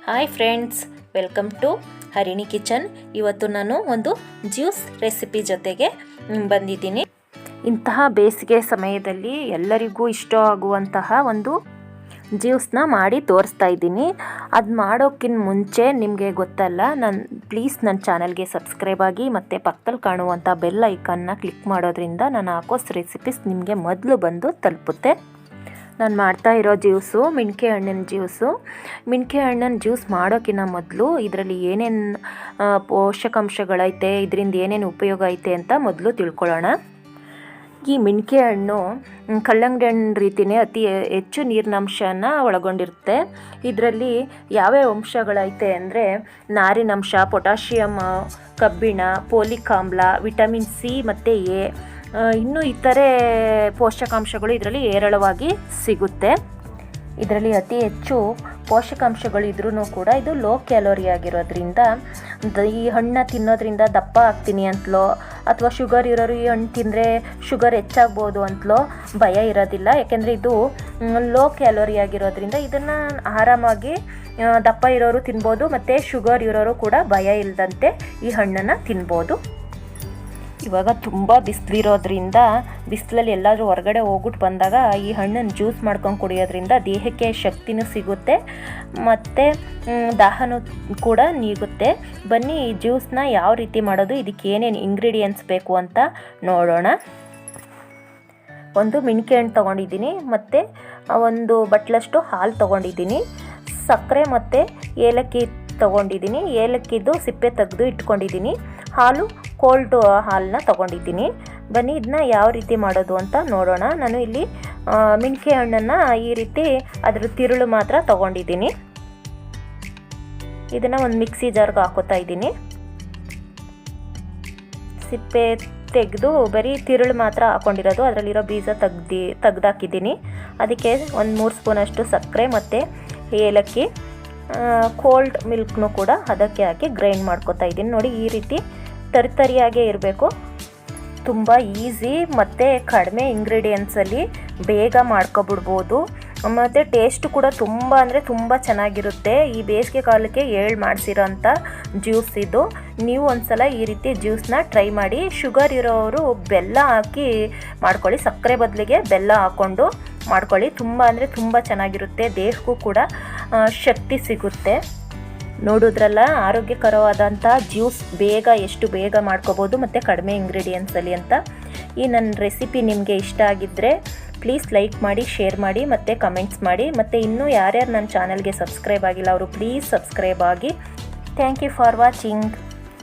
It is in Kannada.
Hi friends, welcome to Harini kitchen. ಇವತ್ತು ನಾನು ಒಂದು ಜ್ಯೂಸ್ ರೆಸಿಪಿ ಜೊತೆಗೆ ಬಂದಿದ್ದೀನಿ. ಇಂತಹ ಬೇಸಿಗೆ ಸಮಯದಲ್ಲಿ ಎಲ್ಲರಿಗೂ ಇಷ್ಟ ಆಗುವಂತಹ ಒಂದು ಜ್ಯೂಸ್ನ ಮಾಡಿ ತೋರಿಸ್ತಾ ಇದ್ದೀನಿ. ಅದು ಮಾಡೋಕ್ಕಿಂತ ಮುಂಚೆ ನಿಮಗೆ ಗೊತ್ತಲ್ಲ, ಪ್ಲೀಸ್ ನನ್ನ ಚಾನಲ್ಗೆ ಸಬ್ಸ್ಕ್ರೈಬ್ ಆಗಿ ಮತ್ತು ಪಕ್ಕದಲ್ಲಿ ಕಾಣುವಂಥ ಬೆಲ್ ಐಕನ್ನ ಕ್ಲಿಕ್ ಮಾಡೋದ್ರಿಂದ ನಾನು ಹಾಕೋ ರೆಸಿಪೀಸ್ ನಿಮಗೆ ಮೊದಲು ಬಂದು ತಲುಪುತ್ತೆ. ನಾನು ಮಾಡ್ತಾ ಇರೋ ಜ್ಯೂಸು ಮಿಣ್ಕೆ ಹಣ್ಣಿನ ಜ್ಯೂಸು. ಮಿಣ್ಕೆ ಹಣ್ಣಿನ ಜ್ಯೂಸ್ ಮಾಡೋಕ್ಕಿಂತ ಮೊದಲು ಇದರಲ್ಲಿ ಏನೇನು ಪೋಷಕಾಂಶಗಳೈತೆ, ಇದರಿಂದ ಏನೇನು ಉಪಯೋಗ ಐತೆ ಅಂತ ಮೊದಲು ತಿಳ್ಕೊಳ್ಳೋಣ. ಈ ಮಿಣ್ಕೆ ಹಣ್ಣು ಕಲ್ಲಂಗಡಿ ಹಣ್ಣು ರೀತಿಯೇ ಅತಿ ಹೆಚ್ಚು ನೀರಿನಂಶನ ಒಳಗೊಂಡಿರುತ್ತೆ. ಇದರಲ್ಲಿ ಯಾವ್ಯಾವ ಅಂಶಗಳೈತೆ ಅಂದರೆ ನಾರಿನಂಶ, ಪೊಟ್ಯಾಷಿಯಮ್, ಕಬ್ಬಿಣ, ಫೋಲಿಕ್ ಆಮ್ಲ, ವಿಟಮಿನ್ ಸಿ ಮತ್ತು ಎ, ಇನ್ನು ಇತರೆ ಪೋಷಕಾಂಶಗಳು ಇದರಲ್ಲಿ ಹೇರಳವಾಗಿ ಸಿಗುತ್ತೆ. ಇದರಲ್ಲಿ ಅತಿ ಹೆಚ್ಚು ಪೋಷಕಾಂಶಗಳು ಇದ್ರೂ ಕೂಡ ಇದು ಲೋ ಕ್ಯಾಲೋರಿ ಆಗಿರೋದ್ರಿಂದ ಈ ಹಣ್ಣು ತಿನ್ನೋದ್ರಿಂದ ದಪ್ಪ ಆಗ್ತೀನಿ ಅಂತಲೋ ಅಥವಾ ಶುಗರ್ ಇರೋರು ಈ ಹಣ್ಣು ತಿಂದರೆ ಶುಗರ್ ಹೆಚ್ಚಾಗ್ಬೋದು ಅಂತಲೋ ಭಯ ಇರೋದಿಲ್ಲ. ಯಾಕೆಂದರೆ ಇದು ಲೋ ಕ್ಯಾಲೋರಿ ಆಗಿರೋದ್ರಿಂದ ಇದನ್ನು ಆರಾಮಾಗಿ ದಪ್ಪ ಇರೋರು ತಿನ್ಬೋದು ಮತ್ತು ಶುಗರ್ ಇರೋರು ಕೂಡ ಭಯ ಇಲ್ಲದಂತೆ ಈ ಹಣ್ಣನ್ನು ತಿನ್ಬೋದು. ಇವಾಗ ತುಂಬ ಬಿಸಿಲಿರೋದ್ರಿಂದ ಬಿಸಿಲಲ್ಲಿ ಎಲ್ಲಾದರೂ ಹೊರಗಡೆ ಹೋಗ್ಬಿಟ್ಟು ಬಂದಾಗ ಈ ಹಣ್ಣನ್ನು ಜ್ಯೂಸ್ ಮಾಡ್ಕೊಂಡು ಕುಡಿಯೋದ್ರಿಂದ ದೇಹಕ್ಕೆ ಶಕ್ತಿನೂ ಸಿಗುತ್ತೆ ಮತ್ತು ದಾಹನೂ ಕೂಡ ನೀಗುತ್ತೆ. ಬನ್ನಿ ಈ ಜ್ಯೂಸ್ನ ಯಾವ ರೀತಿ ಮಾಡೋದು, ಇದಕ್ಕೆ ಏನೇನು ಇಂಗ್ರೀಡಿಯೆಂಟ್ಸ್ ಬೇಕು ಅಂತ ನೋಡೋಣ. ಒಂದು ಮಿಣ್ಕೆ ಹಣ್ಣು ತೊಗೊಂಡಿದ್ದೀನಿ ಮತ್ತು ಒಂದು ಬಟ್ಲಷ್ಟು ಹಾಲು ತೊಗೊಂಡಿದ್ದೀನಿ. ಸಕ್ಕರೆ ಮತ್ತು ಏಲಕ್ಕಿ ತೊಗೊಂಡಿದ್ದೀನಿ. ಏಲಕ್ಕಿದು ಸಿಪ್ಪೆ ತೆಗೆದು ಇಟ್ಕೊಂಡಿದ್ದೀನಿ. ಹಾಲು ಕೋಲ್ಡ್ ಹಾಲನ್ನ ತೊಗೊಂಡಿದ್ದೀನಿ. ಬನ್ನಿ ಇದನ್ನ ಯಾವ ರೀತಿ ಮಾಡೋದು ಅಂತ ನೋಡೋಣ. ನಾನು ಇಲ್ಲಿ ಮಿಣ್ಕೆ ಹಣ್ಣನ್ನು ಈ ರೀತಿ ಅದ್ರ ತಿರುಳು ಮಾತ್ರ ತೊಗೊಂಡಿದ್ದೀನಿ. ಇದನ್ನು ಒಂದು ಮಿಕ್ಸಿ ಜಾರ್ಗೆ ಹಾಕೋತಾ ಇದ್ದೀನಿ. ಸಿಪ್ಪೆ ತೆಗೆದು ಬರೀ ತಿರುಳು ಮಾತ್ರ ಹಾಕ್ಕೊಂಡಿರೋದು, ಅದರಲ್ಲಿರೋ ಬೀಜ ತೆಗ್ದಾಕಿದ್ದೀನಿ. ಅದಕ್ಕೆ ಒಂದು 3 ಸ್ಪೂನಷ್ಟು ಸಕ್ಕರೆ ಮತ್ತು ಏಲಕ್ಕಿ, ಕೋಲ್ಡ್ ಮಿಲ್ಕ್ನೂ ಕೂಡ ಅದಕ್ಕೆ ಹಾಕಿ ಗ್ರೈಂಡ್ ಮಾಡ್ಕೊತಾ ಇದ್ದೀನಿ. ನೋಡಿ, ಈ ರೀತಿ ತರಿತರಿಯಾಗೇ ಇರಬೇಕು. ತುಂಬ ಈಸಿ ಮತ್ತು ಕಡಿಮೆ ಇಂಗ್ರೀಡಿಯೆಂಟ್ಸಲ್ಲಿ ಬೇಗ ಮಾಡ್ಕೊಬಿಡ್ಬೋದು ಮತ್ತು ಟೇಸ್ಟ್ ಕೂಡ ತುಂಬ ಅಂದರೆ ತುಂಬ ಚೆನ್ನಾಗಿರುತ್ತೆ. ಈ ಬೇಸಿಗೆ ಕಾಲಕ್ಕೆ ಮಾಡಿಸಿರೋಂಥ ಜ್ಯೂಸ್ ಇದು. ನೀವು ಒಂದ್ಸಲ ಈ ರೀತಿ ಜ್ಯೂಸ್ನ ಟ್ರೈ ಮಾಡಿ. ಶುಗರ್ ಇರೋರು ಬೆಲ್ಲ ಹಾಕಿ ಮಾಡ್ಕೊಳ್ಳಿ, ಸಕ್ಕರೆ ಬದಲಿಗೆ ಬೆಲ್ಲ ಹಾಕ್ಕೊಂಡು ಮಾಡ್ಕೊಳ್ಳಿ. ತುಂಬ ಅಂದರೆ ತುಂಬ ಚೆನ್ನಾಗಿರುತ್ತೆ, ದೇಹಕ್ಕೂ ಕೂಡ ಶಕ್ತಿ ಸಿಗುತ್ತೆ. ನೋಡಿದ್ರಲ್ಲ, ಆರೋಗ್ಯಕರವಾದಂಥ ಜ್ಯೂಸ್ ಎಷ್ಟು ಬೇಗ ಮಾಡ್ಕೋಬೋದು ಮತ್ತು ಕಡಿಮೆ ಇಂಗ್ರೀಡಿಯೆಂಟ್ಸಲ್ಲಿ ಅಂತ. ಈ ನನ್ನ ರೆಸಿಪಿ ನಿಮಗೆ ಇಷ್ಟ ಆಗಿದ್ದರೆ ಪ್ಲೀಸ್ ಲೈಕ್ ಮಾಡಿ, ಶೇರ್ ಮಾಡಿ ಮತ್ತು ಕಮೆಂಟ್ಸ್ ಮಾಡಿ. ಮತ್ತು ಇನ್ನೂ ಯಾರ್ಯಾರು ನನ್ನ ಚಾನಲ್ಗೆ ಸಬ್ಸ್ಕ್ರೈಬ್ ಆಗಿಲ್ಲ ಅವರು ಪ್ಲೀಸ್ ಸಬ್ಸ್ಕ್ರೈಬ್ ಆಗಿ. Thank you for watching.